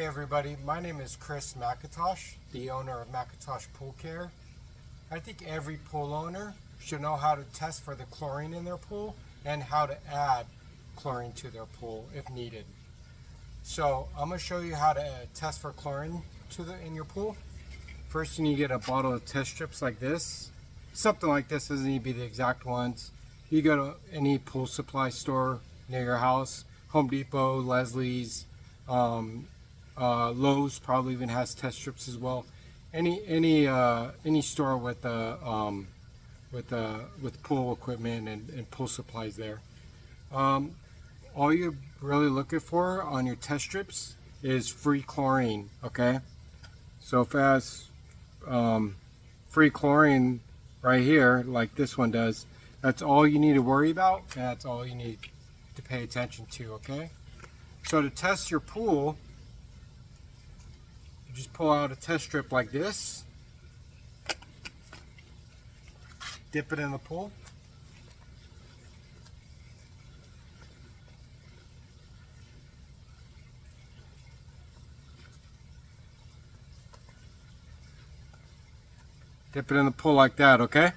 Hi everybody, my name is Chris McIntosh, the owner of McIntosh Pool Care. I think every pool owner should know how to test for the chlorine in their pool and how to add chlorine to their pool if needed. So I'm going to show you how to test for chlorine in your pool. First you need to get a bottle of test strips like this. Something like this, doesn't need to be the exact ones. You go to any pool supply store near your house, Home Depot, Leslie's, Lowe's probably even has test strips as well. Any store with pool equipment and pool supplies there. All you're really looking for on your test strips is free chlorine. Okay, so if it has free chlorine right here, like this one does, that's all you need to worry about, and that's all you need to pay attention to. Okay, so to test your pool, you just pull out a test strip like this, dip it in the pool, like that. Okay,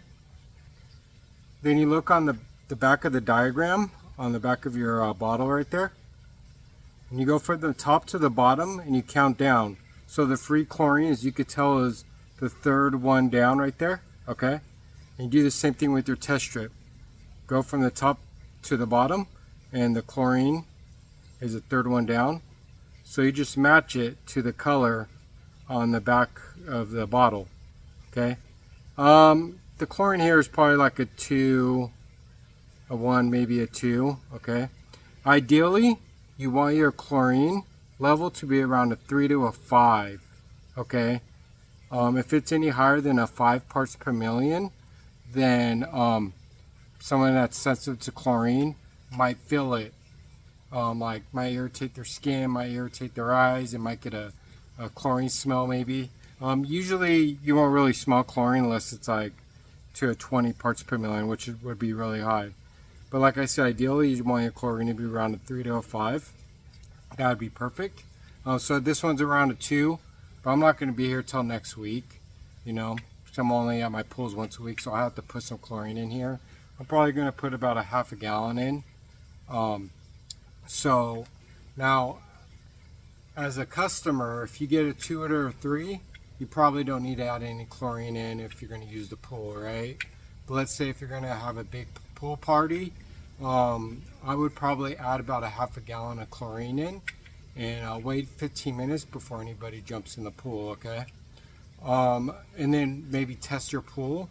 then you look on the back of the diagram on the back of your bottle right there, and you go from the top to the bottom and you count down. So the free chlorine, as you could tell, is the third one down right there. Okay, and you do the same thing with your test strip. Go from the top to the bottom, and the chlorine is the third one down. So you just match it to the color on the back of the bottle. Okay, the chlorine here is probably like a 2, a 1, maybe a 2. Okay, ideally you want your chlorine level to be around a 3 to a 5. Okay, if it's any higher than a 5 parts per million, then someone that's sensitive to chlorine might feel it. Like might irritate their skin, might irritate their eyes, it might get a chlorine smell maybe. Usually you won't really smell chlorine unless it's like to a 20 parts per million, which would be really high. But like I said, ideally you want your chlorine to be around a 3 to a 5. That would be perfect. So this one's around a 2, but I'm not going to be here till next week. You know, I'm only at my pools once a week, so I have to put some chlorine in here. I'm probably going to put about a half a gallon in. So now, as a customer, if you get a 2 or a 3, you probably don't need to add any chlorine in if you're going to use the pool, right? But let's say if you're going to have a big pool party, I would probably add about a half a gallon of chlorine in, and I'll wait 15 minutes before anybody jumps in the pool. Okay, and then maybe test your pool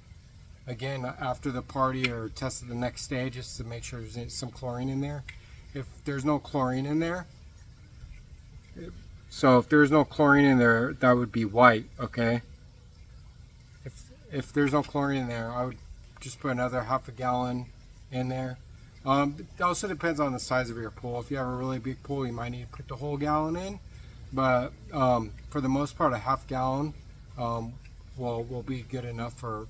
again after the party, or test it the next day just to make sure there's some chlorine in there. If there's no chlorine in there, if there's no chlorine in there, that would be white. Okay, if there's no chlorine in there, I would just put another half a gallon in there. It also depends on the size of your pool. If you have a really big pool, you might need to put the whole gallon in, but for the most part, a half gallon will be good enough for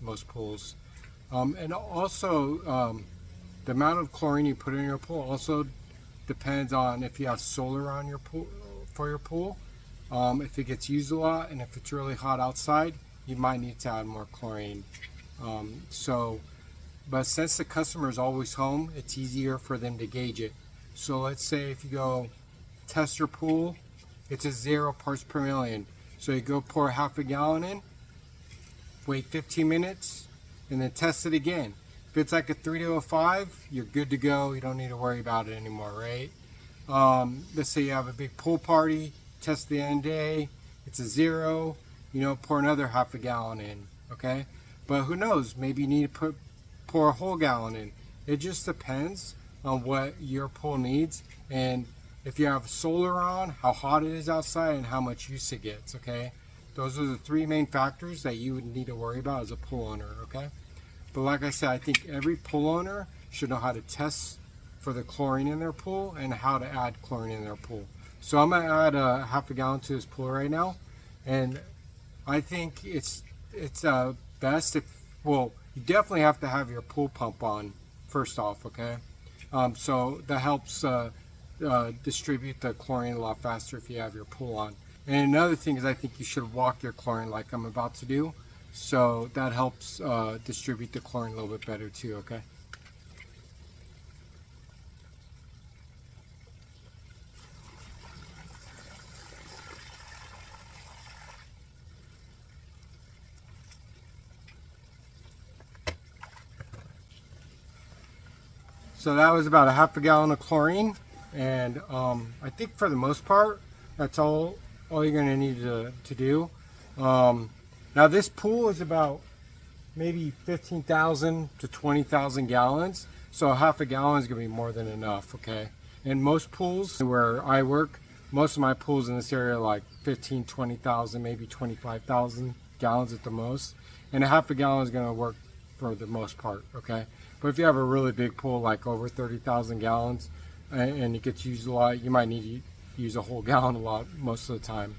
most pools. And also the amount of chlorine you put in your pool also depends on if you have solar on your pool, for your pool. If it gets used a lot and if it's really hot outside, you might need to add more chlorine. But since the customer is always home, it's easier for them to gauge it. So let's say if you go test your pool, it's a 0 parts per million. So you go pour half a gallon in, wait 15 minutes, and then test it again. If it's like a 3 to a 5, you're good to go. You don't need to worry about it anymore, right? Let's say you have a big pool party, test the end of the day, it's a 0, pour another half a gallon in, okay? But who knows, maybe you need to pour a whole gallon in. It just depends on what your pool needs, and if you have solar on, how hot it is outside, and how much use it gets. Okay, those are the 3 main factors that you would need to worry about as a pool owner. Okay, but like I said, I think every pool owner should know how to test for the chlorine in their pool and how to add chlorine in their pool. So I'm gonna add a half a gallon to this pool right now, and I think it's best if, well, you definitely have to have your pool pump on first off. Okay, so that helps distribute the chlorine a lot faster if you have your pool on. And another thing is I think you should walk your chlorine like I'm about to do. So that helps distribute the chlorine a little bit better too, okay? So that was about a half a gallon of chlorine, and I think for the most part, that's all you're going to need to do. Now this pool is about maybe 15,000 to 20,000 gallons, so a half a gallon is going to be more than enough, okay? And most pools where I work, most of my pools in this area are like 15, 20,000, maybe 25,000 gallons at the most, and a half a gallon is going to work for the most part, okay? But if you have a really big pool, like over 30,000 gallons, and it gets used a lot, you might need to use a whole gallon a lot most of the time.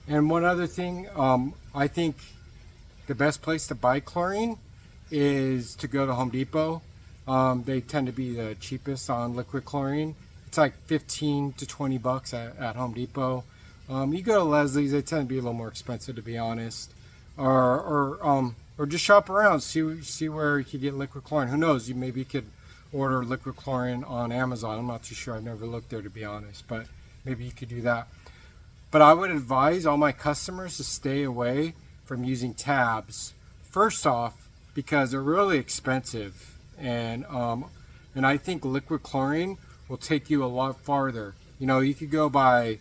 And one other thing, I think the best place to buy chlorine is to go to Home Depot. They tend to be the cheapest on liquid chlorine. It's like 15 to 20 bucks at Home Depot. You go to Leslie's, they tend to be a little more expensive, to be honest. Or just shop around, see where you could get liquid chlorine. Who knows? You maybe could order liquid chlorine on Amazon. I'm not too sure. I've never looked there, to be honest, but maybe you could do that. But I would advise all my customers to stay away from using tabs. First off, because they're really expensive, and I think liquid chlorine will take you a lot farther. You know, you could go buy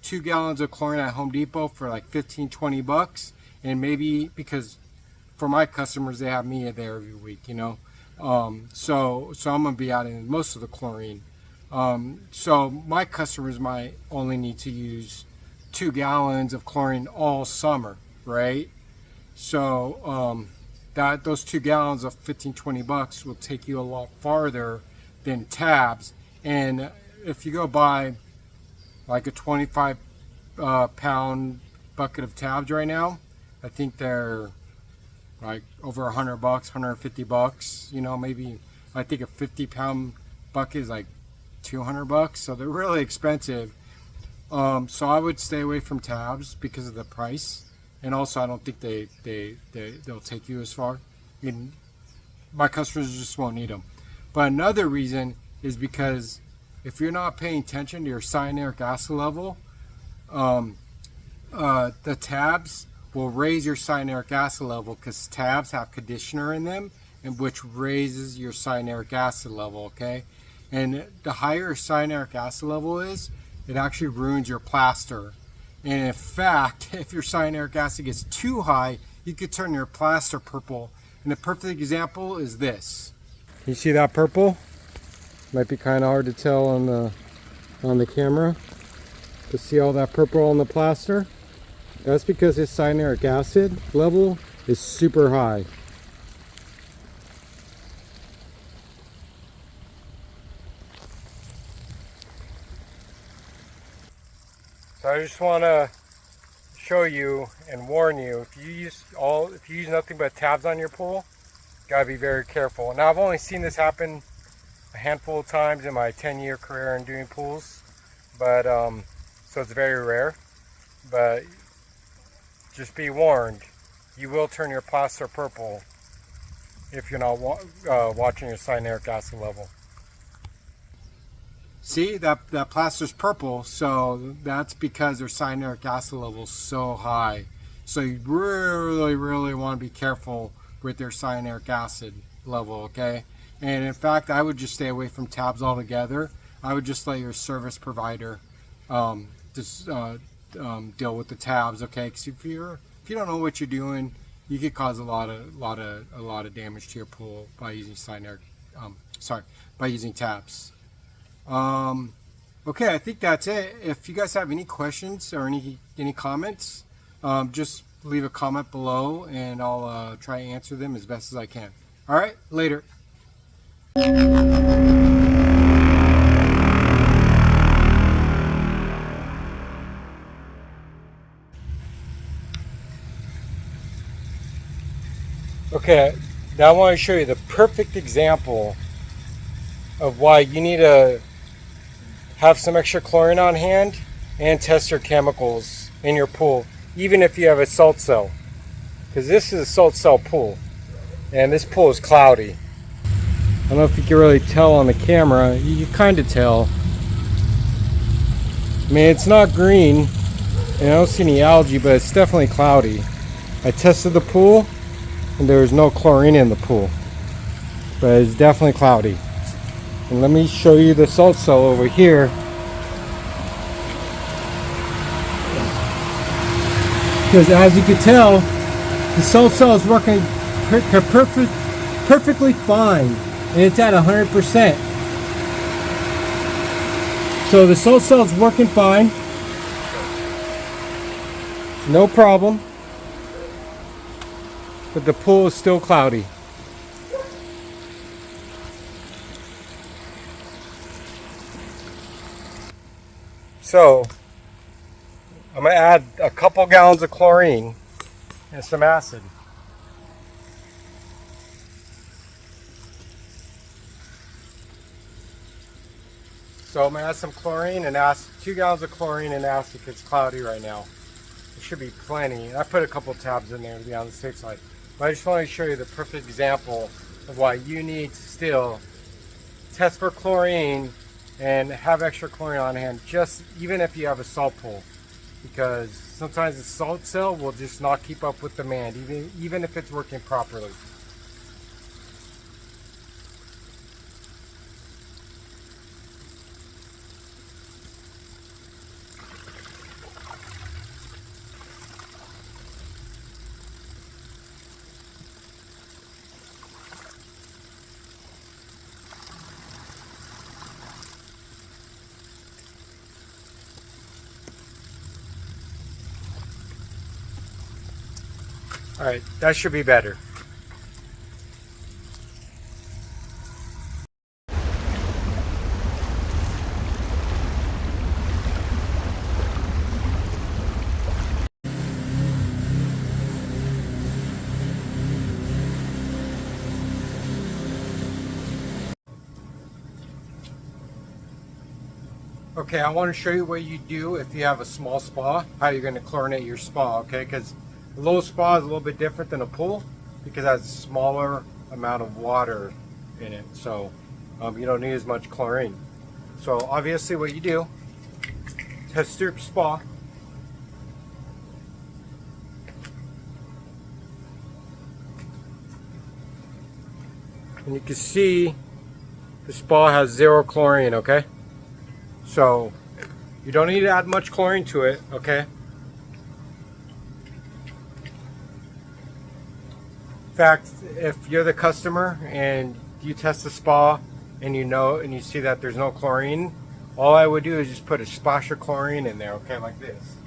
2 gallons of chlorine at Home Depot for like 15, 20 bucks, and maybe because for my customers, they have me there every week, you know. So I'm gonna be out in most of the chlorine. So my customers might only need to use 2 gallons of chlorine all summer, right? So those 2 gallons of 15, 20 bucks will take you a lot farther than tabs. And if you go buy like a 25 pound bucket of tabs right now, I think they're like over 100 bucks, 150 bucks, you know, maybe. I think a 50-pound bucket is like 200 bucks, so they're really expensive. So I would stay away from tabs because of the price, and also I don't think they'll take you as far. I mean, my customers just won't need them. But another reason is because if you're not paying attention to your cyanuric acid level, the tabs will raise your cyanuric acid level because tabs have conditioner in them, and which raises your cyanuric acid level, okay? And the higher your cyanuric acid level is, it actually ruins your plaster. And in fact, if your cyanuric acid gets too high, you could turn your plaster purple. And the perfect example is this. You see that purple? Might be kind of hard to tell on the camera. To see all that purple on the plaster? That's because his cyanuric acid level is super high. So I just want to show you and warn you, if you use nothing but tabs on your pool, you gotta be very careful. Now I've only seen this happen a handful of times in my 10-year career in doing pools, but so it's very rare. But just be warned, you will turn your plaster purple if you're not watching your cyanuric acid level. See, that plaster's purple, so that's because their cyanuric acid level is so high. So you really want to be careful with their cyanuric acid level, okay? And in fact, I would just stay away from tabs altogether. I would just let your service provider deal with the tabs, okay? Because if you don't know what you're doing, you could cause a lot of damage to your pool by using by using tabs. Okay, I think that's it. If you guys have any questions or any comments, just leave a comment below, and I'll try to answer them as best as I can. All right, later. Okay, now I want to show you the perfect example of why you need to have some extra chlorine on hand and test your chemicals in your pool, even if you have a salt cell. Because this is a salt cell pool, and this pool is cloudy. I don't know if you can really tell on the camera. You can kind of tell. I mean, it's not green, and I don't see any algae, but it's definitely cloudy. I tested the pool, and there was no chlorine in the pool, but it's definitely cloudy. And let me show you the salt cell over here. Because as you can tell, the salt cell is working perfectly fine, and it's at 100%. So the salt cell is working fine, no problem, but the pool is still cloudy. So I'm going to add a couple gallons of chlorine and some acid. So I'm going to add some chlorine and acid, 2 gallons of chlorine and acid because it's cloudy right now. There should be plenty. And I put a couple tabs in there to be on the safe side. But I just want to show you the perfect example of why you need to still test for chlorine and have extra chlorine on hand, just even if you have a salt pool, because sometimes the salt cell will just not keep up with demand, even if it's working properly. All right, that should be better. Okay, I want to show you what you do if you have a small spa, how you're going to chlorinate your spa, okay? Because a little spa is a little bit different than a pool because it has a smaller amount of water in it. So you don't need as much chlorine. So obviously what you do, test your spa. And you can see the spa has 0 chlorine, okay? So you don't need to add much chlorine to it, okay? In fact, if you're the customer and you test the spa and you see that there's no chlorine, all I would do is just put a splash of chlorine in there, okay, like this.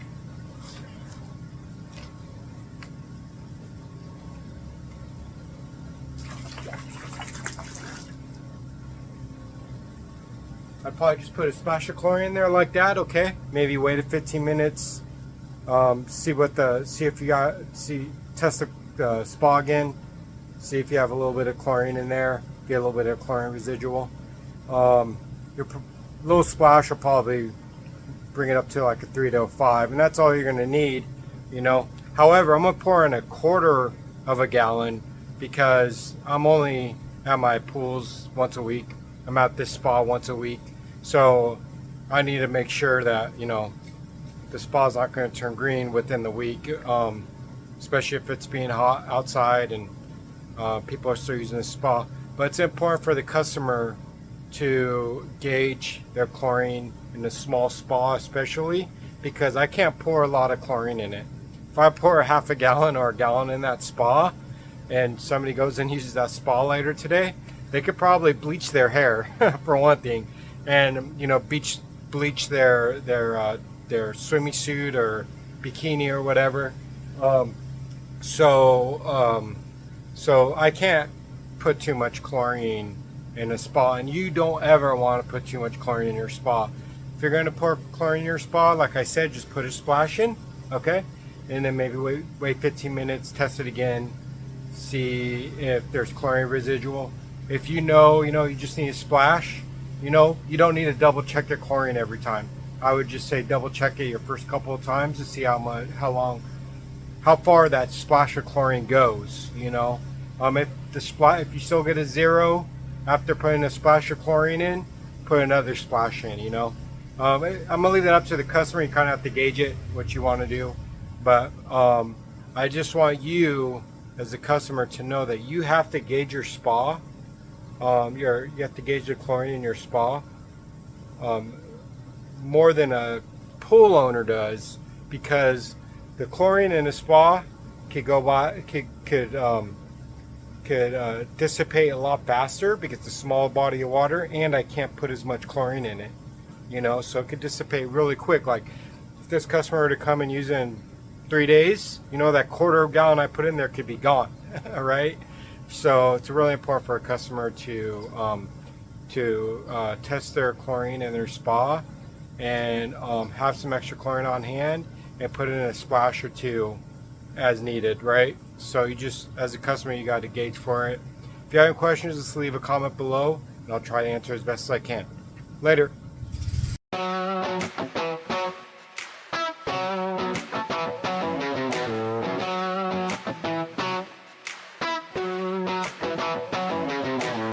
I'd probably just put a splash of chlorine in there like that, okay? Maybe wait 15 minutes, test the spa again, see if you have a little bit of chlorine in there, get a little bit of chlorine residual. Your little splash will probably bring it up to like a 3 to a 5, and that's all you're gonna need, you know. However, I'm gonna pour in 1/4 of a gallon because I'm only at my pools once a week. I'm at this spa once a week. So I need to make sure that, you know, the spa's not going to turn green within the week, especially if it's being hot outside and people are still using the spa. But it's important for the customer to gauge their chlorine in a small spa, especially because I can't pour a lot of chlorine in it. If I pour a half a gallon or a gallon in that spa and somebody goes and uses that spa later today, they could probably bleach their hair for one thing, and, you know, bleach their swimming suit or bikini or whatever. So I can't put too much chlorine in a spa, and you don't ever want to put too much chlorine in your spa. If you're going to pour chlorine in your spa, like I said, just put a splash in, okay, and then maybe wait 15 minutes, test it again, see if there's chlorine residual. if you know, you just need a splash, you don't need to double check your chlorine every time. I would just say double check it your first couple of times to see how far that splash of chlorine goes. If you still get a 0 after putting a splash of chlorine in, put another splash in. I'm gonna leave that up to the customer. You kind of have to gauge it what you want to do, but I just want you as a customer to know that you have to gauge your spa. You have to gauge the chlorine in your spa more than a pool owner does, because the chlorine in a spa could dissipate a lot faster because it's a small body of water, and I can't put as much chlorine in it. So it could dissipate really quick. Like if this customer were to come and use it in 3 days, that quarter of a gallon I put in there could be gone. All right. So it's really important for a customer to test their chlorine in their spa and have some extra chlorine on hand and put in a splash or two as needed, right? So you just, as a customer, you got to gauge for it. If you have any questions, just leave a comment below and I'll try to answer as best as I can. Later.